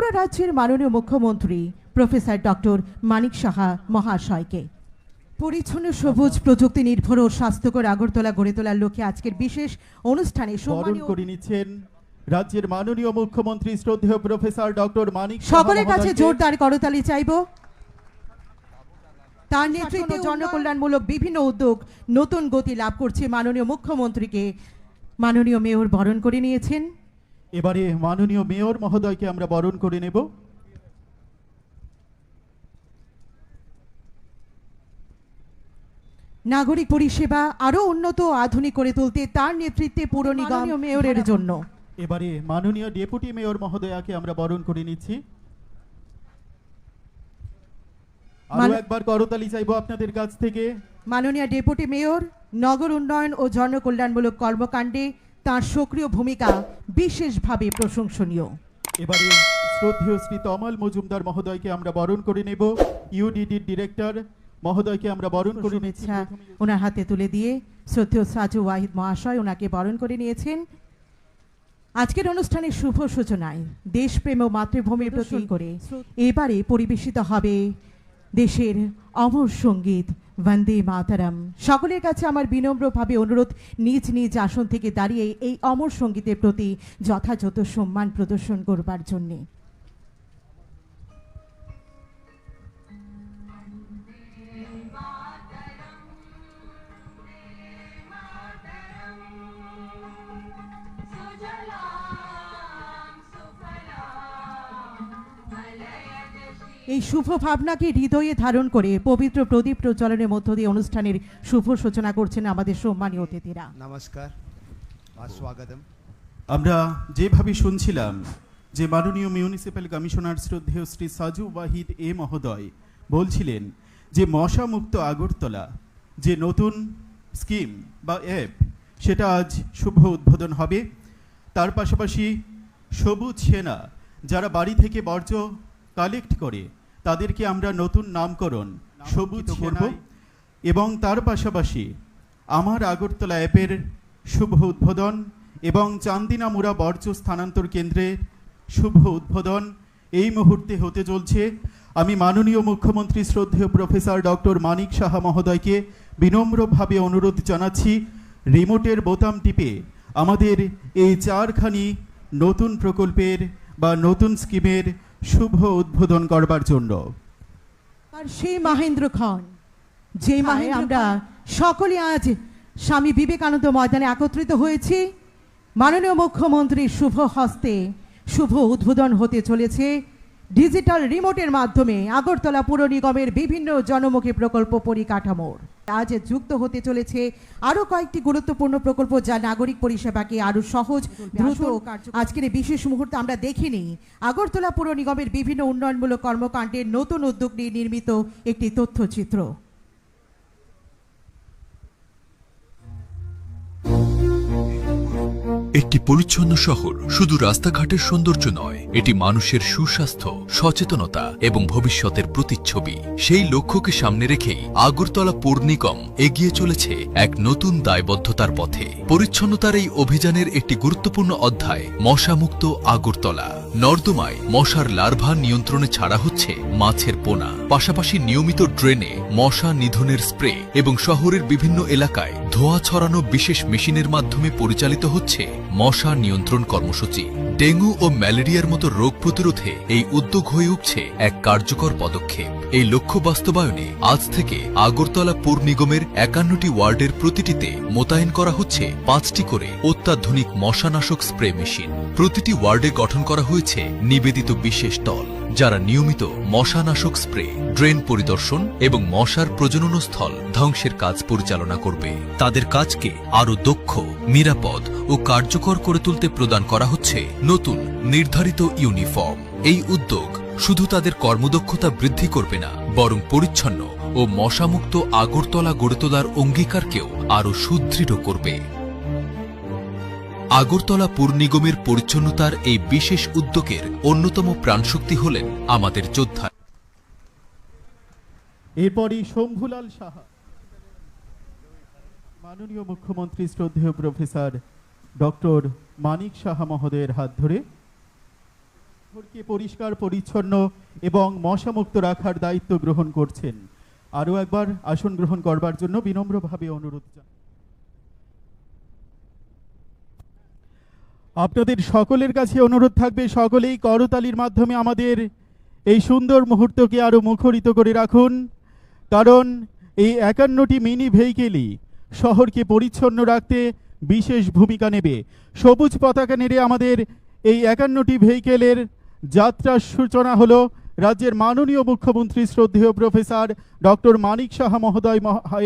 ত্রিপুরা রাজ্যের মাননীয় মুখ্যমন্ত্রী প্রফেসর ডক্টর মানিক সাহা মহাশয়কে পরিচ্ছন্ন সবুজ প্রযুক্তি নির্ভর ও স্বাস্থ্যকর আগরতলা গড়ে তোলার লক্ষ্যে আজকের বিশেষ অনুষ্ঠানে বরণ করে নিচ্ছেন রাজ্যের মাননীয় মুখ্যমন্ত্রী শ্রদ্ধেয় প্রফেসর ডক্টর মানিক সাহা সকলের কাছে জোরদার করতালি চাইব। তার নেতৃত্বে জনকল্যাণমূলক বিভিন্ন উদ্যোগ নতুন গতি লাভ করছে। মাননীয় মুখ্যমন্ত্রীকে মাননীয় মেয়র বরণ করে নিয়েছেন। এবারে মাননীয় মেয়র মহোদয়কে আমরা বরণ করে নেব। নাগরিক পরিষেবা আরো উন্নত ও আধুনিক করে তুলতে তার নেতৃত্বে পুর নিগম মেয়রের জন্য এবারে মাননীয় ডেপুটি মেয়র মহোদয়াকে আমরা বরণ করে নিচ্ছি। আরো একবার করতালি চাইবো আপনাদের কাছ থেকে। মাননীয় ডেপুটি মেয়র নগর উন্নয়ন ও জনকল্যাণমূলক কর্মকাণ্ডে তার সক্রিয় ভূমিকা বিশেষভাবে প্রশংসনীয়। এবারে শ্রদ্ধেয় শ্রী তমাল মজুমদার মহোদয়কে আমরা বরণ করে নেব। ইউডিডির ডিরেক্টর মহোদয়কে আমরা বরণ করে নিচ্ছি। ওনার হাতে তুলে দিয়ে শ্রদ্ধেয় সাজু ওয়াহিদ মহাশয় ওনাকে বরণ করে নিয়েছেন। আজকের অনুষ্ঠানের শুভ সূচনায় দেশপ্রেম ও মাতৃভূমির প্রতি করে এবারে পরিবেশিত হবে দেশের অমর সঙ্গীত বন্দে মাতরম। সকলের কাছে আমার বিনম্রভাবে অনুরোধ, নিজ নিজ আসন থেকে দাঁড়িয়ে এই অমর সঙ্গীতের প্রতি যথাযথ সম্মান প্রদর্শন করবার জন্যে। এই শুভ ভাবনাকে হৃদয়ে ধারণ করে পবিত্র প্রদীপ প্রজ্বলনের মধ্য দিয়ে অনুষ্ঠানের শুভ সূচনা করছেন আমাদের সম্মানীয় অতিথিরা। নমস্কার, স্বাগতম। আমরা যেভাবে শুনছিলাম যে মাননীয় মিউনিসিপ্যাল কমিশনার শ্রদ্ধেয় শ্রী সাজু ওয়াহিদ মহোদয় বলছিলেন যে মশা মুক্ত আগরতলা যে নতুন স্কিম বা অ্যাপ সেটা আজ শুভ উদ্বোধন হবে। তার পাশাপাশি সবুজ সেনা যারা বাড়ি থেকে বর্জ্য কালেক্ট করে তাদেরকে আমরা নতুন নামকরণ সবুজ করব এবং তার পাশাপাশি আমার আগরতলা অ্যাপের শুভ উদ্বোধন এবং চান্দিনামুড়া বর্জ্য স্থানান্তর কেন্দ্রের শুভ উদ্বোধন এই মুহূর্তে হতে চলছে। আমি মাননীয় মুখ্যমন্ত্রী শ্রদ্ধেয় প্রফেসর ডক্টর মানিক সাহা মহোদয়কে বিনম্রভাবে অনুরোধ জানাচ্ছি রিমোটের বোতাম টিপে আমাদের এই চারখানি নতুন প্রকল্পের বা নতুন স্কিমের শুভ উদ্বোধন করবার জন্য। আর সেই মহেন্দ্র খন যে আমরা সকলে আজ স্বামী বিবেকানন্দ ময়দানে একত্রিত হয়েছি। মাননীয় মুখ্যমন্ত্রীর শুভ হস্তে শুভ উদ্বোধন হতে চলেছে ডিজিটাল রিমোটের মাধ্যমে আগরতলা পুর নিগমের বিভিন্ন জনমুখী প্রকল্প পরিকাঠামোর। আজ যুক্ত হতে চলেছে আরো কয়েকটি গুরুত্বপূর্ণ প্রকল্প যা নাগরিক পরিষেবাকে আরো সহজ, দ্রুত আজকের এই বিশেষ মুহূর্তে আমরা দেখিনি আগরতলা পুর নিগমের বিভিন্ন উন্নয়নমূলক কর্মকাণ্ডের নতুন উদ্যোগ নিয়ে নির্মিত একটি তথ্যচিত্র। একটি পরিচ্ছন্ন শহর শুধু রাস্তাঘাটের সৌন্দর্য নয়, এটি মানুষের সুস্বাস্থ্য, সচেতনতা এবং ভবিষ্যতের প্রতিচ্ছবি। সেই লক্ষ্যকে সামনে রেখেই আগরতলা পৌর নিগম এগিয়ে চলেছে এক নতুন দায়বদ্ধতার পথে। পরিচ্ছন্নতার এই অভিযানের একটি গুরুত্বপূর্ণ অধ্যায় মশামুক্ত আগরতলা। নর্দমায় মশার লার্ভা নিয়ন্ত্রণে ছাড়া হচ্ছে মাছের পোনা, পাশাপাশি নিয়মিত ড্রেনে মশা নিধনের স্প্রে এবং শহরের বিভিন্ন এলাকায় ধোঁয়া ছড়ানো বিশেষ মেশিনের মাধ্যমে পরিচালিত হচ্ছে মশা নিয়ন্ত্রণ কর্মসূচি। ডেঙ্গু ও ম্যালেরিয়ার মতো রোগ প্রতিরোধে এই উদ্যোগ হয়ে উঠছে এক কার্যকর পদক্ষেপ। এই লক্ষ্য বাস্তবায়নে আজ থেকে আগরতলা পৌর নিগমের 51টি ওয়ার্ডের প্রতিটিতে মোতায়েন করা হচ্ছে 5টি করে অত্যাধুনিক মশানাশক স্প্রে মেশিন। প্রতিটি ওয়ার্ডে গঠন করা হয়েছে নিবেদিত বিশেষ দল যারা নিয়মিত মশানাশক স্প্রে, ড্রেন পরিদর্শন এবং মশার প্রজননস্থল ধ্বংসের কাজ পরিচালনা করবে। তাদের কাজকে আরও দক্ষ, নিরাপদ ও কার্যকর করে তুলতে প্রদান করা হচ্ছে নতুন নির্ধারিত ইউনিফর্ম। এই উদ্যোগ শুধু তাদের কর্মদক্ষতা বৃদ্ধি করবে না, বরং পরিচ্ছন্ন ও মশামুক্ত আগরতলা গড়ে তোলার অঙ্গীকারকেও আরও সুদৃঢ় করবে। আগরতলা পৌর নিগমের পরিচ্ছন্নতার এই বিশেষ উদ্যোগের অন্যতম প্রাণশক্তি হলেন আমাদের যোদ্ধা। এরপরই শম্ভুলাল সাহা মাননীয় মুখ্যমন্ত্রী শ্রদ্ধেয় প্রফেসর ডক্টর মানিক সাহা মহোদয়ের হাত ধরে শহরকে পরিষ্কার পরিচ্ছন্ন এবং মশামুক্ত রাখার দায়িত্ব গ্রহণ করছেন। আরও একবার আসন গ্রহণ করবার জন্য বিনম্রভাবে অনুরোধ জানাই। আপনাদের সকলের কাছে অনুরোধ থাকবে, সকলেই করতালির মাধ্যমে আমাদের এই সুন্দর মুহূর্তকে আরও মুখরিত করে রাখুন, কারণ এই 51টি মিনি ভেহিকেলই শহরকে পরিচ্ছন্ন রাখতে বিশেষ ভূমিকা নেবে। সবুজ পতাকা নেড়ে আমাদের এই 51টি ভেহিকেলের যাত্রার সূচনা হলো রাজ্যের মাননীয় মুখ্যমন্ত্রী শ্রদ্ধেয় প্রফেসর ডক্টর মানিক সাহা মহোদয়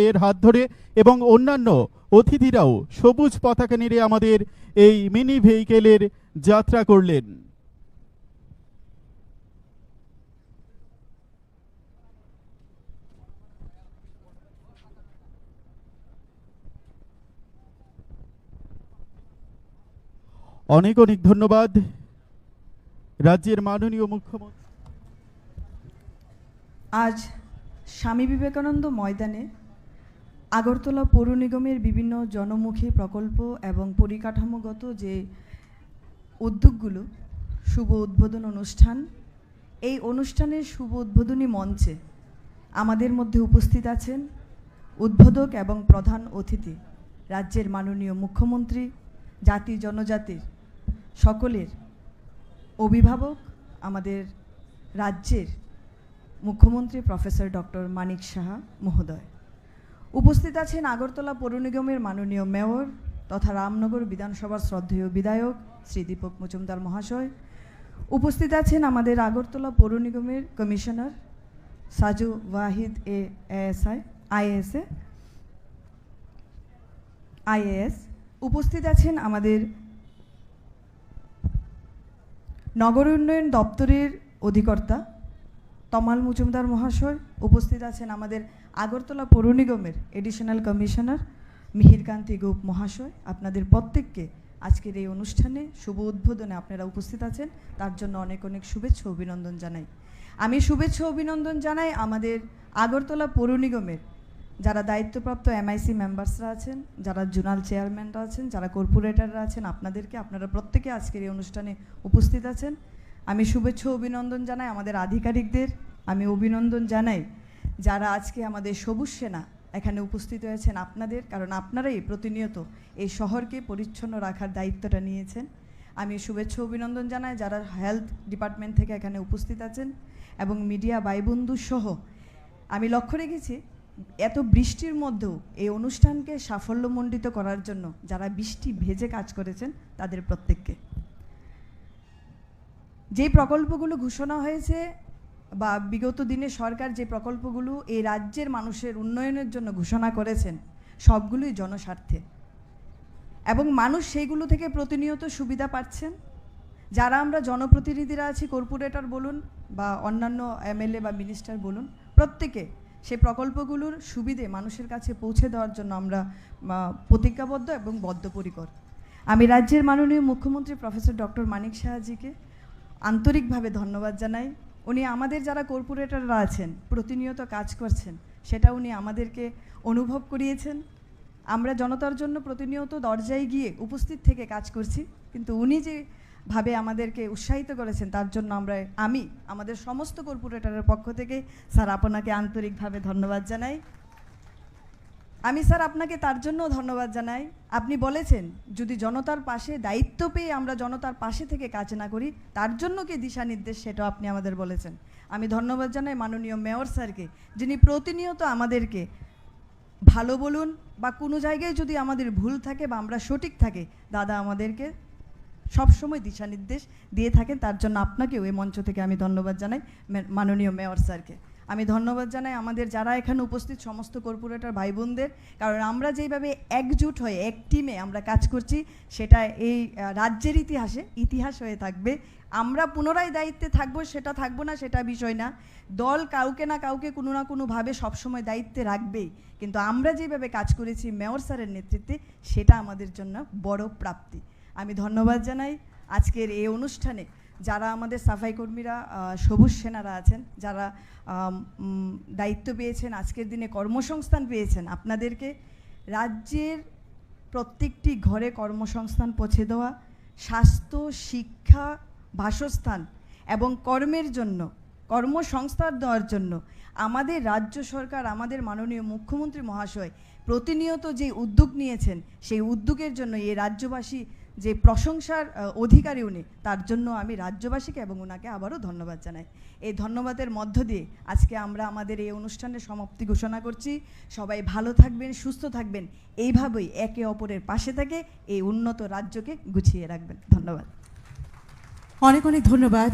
এর হাত ধরে, এবং অন্যান্য অতিথিরাও সবুজ পতাকা নেড়ে আমাদের এই মিনি ভেহিকেলের যাত্রা করলেন। অনেক অনেক ধন্যবাদ রাজ্যের মাননীয় মুখ্যমন্ত্রী। আজ স্বামী বিবেকানন্দ ময়দানে আগরতলা পৌর নিগমের বিভিন্ন জনমুখী প্রকল্প এবং পরিকাঠামোগত যে উদ্যোগগুলো, শুভ উদ্বোধন অনুষ্ঠান, এই অনুষ্ঠানের শুভ উদ্বোধনী মঞ্চে আমাদের মধ্যে উপস্থিত আছেন উদ্বোধক এবং প্রধান অতিথি রাজ্যের মাননীয় মুখ্যমন্ত্রী, জাতি জনজাতির সকলের অভিভাবক, আমাদের রাজ্যের মুখ্যমন্ত্রী প্রফেসর ডক্টর মানিক সাহা মহোদয়। উপস্থিত আছেন আগরতলা পৌর নিগমের মাননীয় মেয়র তথা রামনগর বিধানসভার শ্রদ্ধেয় বিধায়ক শ্রী দীপক মজুমদার মহাশয়। উপস্থিত আছেন আমাদের আগরতলা পৌর নিগমের কমিশনার সাজু ওয়াহিদ আইএএস। উপস্থিত আছেন আমাদের নগর উন্নয়ন দপ্তরের অধিকর্তা তমাল মজুমদার মহাশয়। উপস্থিত আছেন আমাদের আগরতলা পৌর নিগমের এডিশনাল কমিশনার মিহিরকান্তি গোপ মহাশয়। আপনাদের প্রত্যেককে আজকের এই অনুষ্ঠানে শুভ উদ্বোধনে আপনারা উপস্থিত আছেন, তার জন্য অনেক অনেক শুভেচ্ছা অভিনন্দন জানাই। আমি শুভেচ্ছা অভিনন্দন জানাই আমাদের আগরতলা পৌর নিগমের যারা দায়িত্বপ্রাপ্ত এমআইসি মেম্বার্সরা আছেন, যারা জোনাল চেয়ারম্যানরা আছেন, যারা কর্পোরেটররা আছেন, আপনাদেরকে, আপনারা প্রত্যেকে আজকের এই অনুষ্ঠানে উপস্থিত আছেন। আমি শুভেচ্ছা অভিনন্দন জানাই আমাদের আধিকারিকদের। আমি অভিনন্দন জানাই যারা আজকে আমাদের সবুজ সেনা এখানে উপস্থিত হয়েছেন আপনাদের, কারণ আপনারাই প্রতিনিয়ত এই শহরকে পরিচ্ছন্ন রাখার দায়িত্বটা নিয়েছেন। আমি শুভেচ্ছা অভিনন্দন জানাই যারা হেলথ ডিপার্টমেন্ট থেকে এখানে উপস্থিত আছেন, এবং মিডিয়া ভাইবন্ধু সহ। আমি লক্ষ্য রেখেছি এত বৃষ্টির মধ্যেও এই অনুষ্ঠানকে সাফল্যমণ্ডিত করার জন্য যারা বৃষ্টি ভেজে কাজ করেছেন তাদের প্রত্যেককে। যে প্রকল্পগুলো ঘোষণা হয়েছে বা বিগত দিনে সরকার যে প্রকল্পগুলো এই রাজ্যের মানুষের উন্নয়নের জন্য ঘোষণা করেছেন, সবগুলোই জনস্বার্থে, এবং মানুষ সেইগুলো থেকে প্রতিনিয়ত সুবিধা পাচ্ছেন। যারা আমরা জনপ্রতিনিধিরা আছি, কর্পোরেটর বলুন বা অন্যান্য এমএলএ বা মিনিস্টার বলুন, প্রত্যেকে সেই প্রকল্পগুলোর সুবিধে মানুষের কাছে পৌঁছে দেওয়ার জন্য আমরা প্রতিজ্ঞাবদ্ধ এবং বদ্ধপরিকর। আমি রাজ্যের মাননীয় মুখ্যমন্ত্রী প্রফেসর ডক্টর মানিক সাহাজিকে আন্তরিকভাবে ধন্যবাদ জানাই। উনি আমাদের যারা কর্পোরেটররা আছেন, প্রতিনিয়ত কাজ করছেন, সেটা উনি আমাদেরকে অনুভব করিয়েছেন। আমরা জনতার জন্য প্রতিনিয়ত দরজায় গিয়ে উপস্থিত থেকে কাজ করছি, কিন্তু উনি যেভাবে আমাদেরকে উৎসাহিত করেছেন তার জন্য আমি আমাদের সমস্ত কর্পোরেটরের পক্ষ থেকে স্যার আপনাকে আন্তরিকভাবে ধন্যবাদ জানাই। আমি স্যার আপনাকে তার জন্য ধন্যবাদ জানাই, আপনি বলেছেন যদি জনতার পাশে দায়িত্ব পেয়ে আমরা জনতার পাশে থেকে কাজ না করি, তার জন্য কি দিশা নির্দেশ, সেটাও আপনি আমাদের বলেছেন। আমি ধন্যবাদ জানাই মাননীয় মেয়র স্যারকে, যিনি প্রতিনিয়ত আমাদেরকে ভালো বলুন বা কোনো জায়গায় যদি আমাদের ভুল থাকে বা আমরা সঠিক থাকে, দাদা আমাদেরকে সবসময় দিশা নির্দেশ দিয়ে থাকেন। তার জন্য আপনাকেও এই মঞ্চ থেকে আমি ধন্যবাদ জানাই মাননীয় মেয়র স্যারকে। আমি ধন্যবাদ জানাই আমাদের যারা এখানে উপস্থিত সমস্ত কর্পোরেটর ভাই বোনদের, কারণ আমরা যেইভাবে একজুট হয়ে এক টিমে আমরা কাজ করছি, সেটা এই রাজ্যের ইতিহাস হয়ে থাকবে। আমরা পুনরায় দায়িত্বে থাকবো, সেটা থাকবো না সেটা বিষয় না, দল কাউকে না কাউকে কোনো না কোনোভাবে সবসময় দায়িত্বে রাখবেই, কিন্তু আমরা যেভাবে কাজ করেছি মেয়র স্যারের নেতৃত্বে, সেটা আমাদের জন্য বড় প্রাপ্তি। আমি ধন্যবাদ জানাই আজকের এই অনুষ্ঠানে যারা আমাদের সাফাই কর্মীরা, সবুজ সেনারা আছেন, যারা দায়িত্ব পেয়েছেন, আজকের দিনে কর্মসংস্থান পেয়েছেন, আপনাদেরকে রাজ্যের প্রত্যেকটি ঘরে কর্মসংস্থান পৌঁছে দেওয়া, স্বাস্থ্য, শিক্ষা, বাসস্থান এবং কর্মের জন্য, কর্মসংস্থান দেওয়ার জন্য আমাদের রাজ্য সরকার, আমাদের মাননীয় মুখ্যমন্ত্রী মহাশয় প্রতিনিয়ত যে উদ্যোগ নিয়েছেন, সেই উদ্যোগের জন্য এই রাজ্যবাসী যে প্রশংসার অধিকারী উনি, তার জন্য আমি রাজ্যবাসীকে এবং ওনাকে আবারও ধন্যবাদ জানাই। এই ধন্যবাদের মধ্য দিয়ে আজকে আমরা আমাদের এই অনুষ্ঠানের সমাপ্তি ঘোষণা করছি। সবাই ভালো থাকবেন, সুস্থ থাকবেন, এইভাবেই একে অপরের পাশে থেকে এই উন্নত রাজ্যকে গুছিয়ে রাখবেন। ধন্যবাদ। অনেক অনেক ধন্যবাদ।